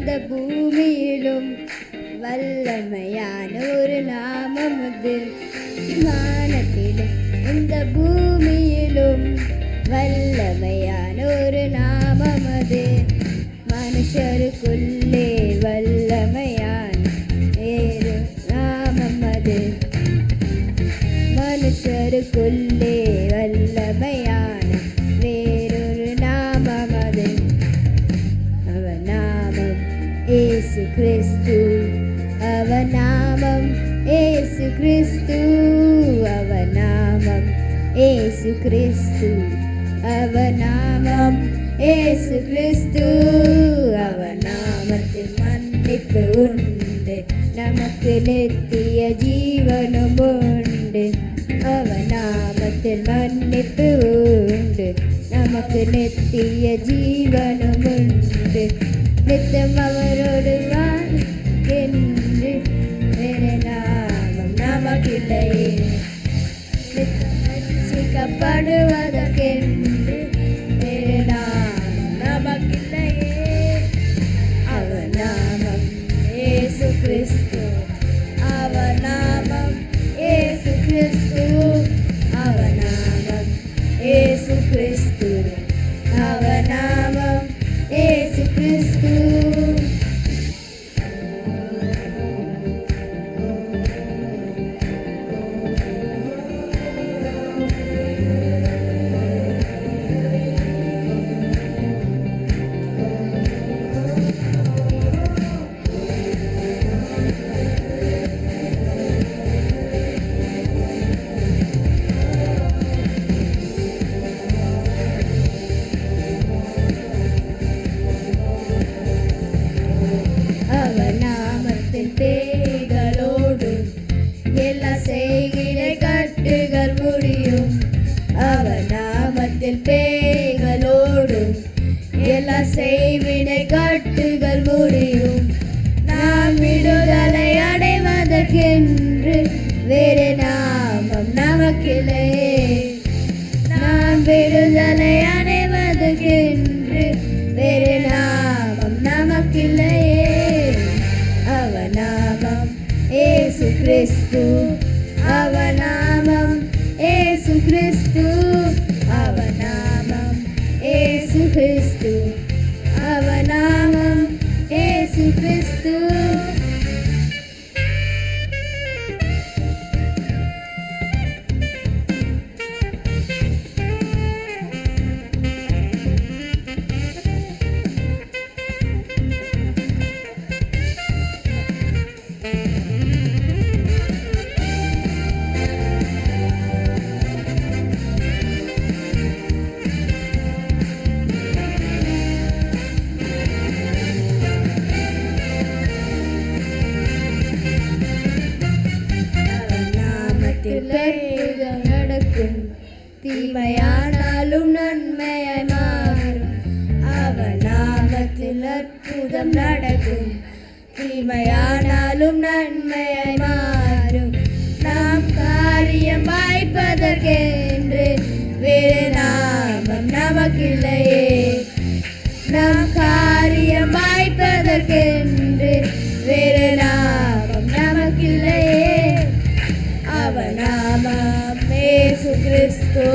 இந்த பூமியிலும் வல்லமையான ஒரு நாமம் அது. வானத்திலும் இந்த பூமியிலும் வல்லமையான ஒரு நாமம் அது. மனுஷருக்குள்ளே வல்லமையான வேறு நாமம் அது. மனுஷருக்குள்ளே வல்லமையான வேறொரு நாமம் அது. அவர் நாமம் இயேசு கிறிஸ்து. அவர் நாமம் இயேசு கிறிஸ்து. அவர் நாமம் இயேசு கிறிஸ்து. அவர் நாமம் இயேசு கிறிஸ்து. அவர் நாமத்தில் மன்னிப்பு உண்டு, நமக்கு நித்திய ஜீவனும் உண்டு. அவர் நாமத்தில் மன்னிப்பு உண்டு, நமக்கு நித்திய ஜீவனும் உண்டு. நித்தம் அவரோடு வாழ்கின்ற வேறு நாமம் நமக்கில்லையே. ரட்சிக்கப்படுவதற்கென்று வேறு நாமம் நமக்கில்லையே. அவர் நாமம் இயேசு கிறிஸ்து. அவர் நாமம் இயேசு கிறிஸ்து. அவர் நாமம் இயேசு கிறிஸ்து. அவர் நாமம் இயேசு கிறிஸ்து. அவர் நாமத்தில் பேய்களோடு எல்லா செய்கிற கட்டுகள் முடியும். அவர் நாமத்தில் பேய்களோடு எல்லா செய்வினை கட்டுகள் முடியும். நாம் விடுதலை அடைவதற்கென்று வேறு நாமம் நமக்கில்லையே. நாம் விடுதலை அடைவதற்கென்று வேறு நாமம் நமக்கில்லையே. அவர் நாமம் இயேசு கிறிஸ்து. அவர் நாமம் இயேசு கிறிஸ்து. அவர் நாமம் இயேசு கிறிஸ்து. அவர் நாமம் இயேசு கிறிஸ்து. பேய்கள் நடக்கும், தீமையானாலும் நன்மையாய் மாறும். அவர் நாமத்தில் அற்புதம் நடக்கும், தீமையானாலும் நன்மையாய் மாறும். நாம் காரியம் வாய்ப்பதற்கென்று வேறு நாமம் நமக்கில்லையே. நாம் காரியம் வாய்ப்பதற்கென்று வேறு நாமம் நமக்கில்லையே. அவர் நாமம் இயேசு கிறிஸ்து.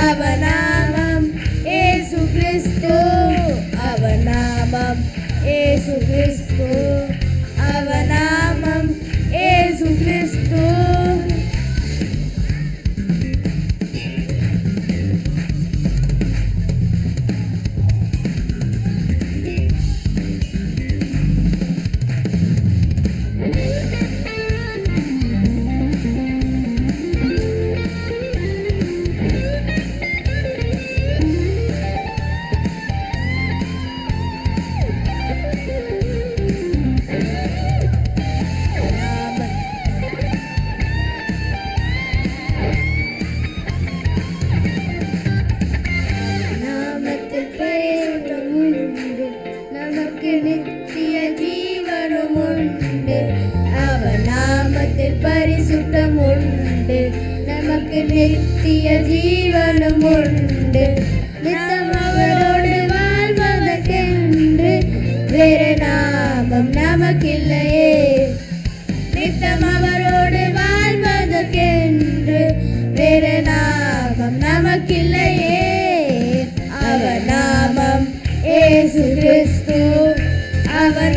அவர் நாமம் இயேசு கிறிஸ்து. அவர் நாமம் இயேசு கிறிஸ்து. அவர் நாமம் இயேசு கிறிஸ்து. நித்திய ஜீவனும் உண்டு. அவர் நாமத்தில் பரிசுத்தம் உண்டு. நமக்கு நித்திய ஜீவனும் உண்டு. நித்தம் அவரோடு வாழ்வதற்கென்று வேறு நாமம் நமக்கில்லையே. நித்தம் அவரோடு வாழ்வதற்கென்று வேறு நாமம் நமக்கில்லையே. அவர் நாமம் இயேசு கிறிஸ்து. அவர்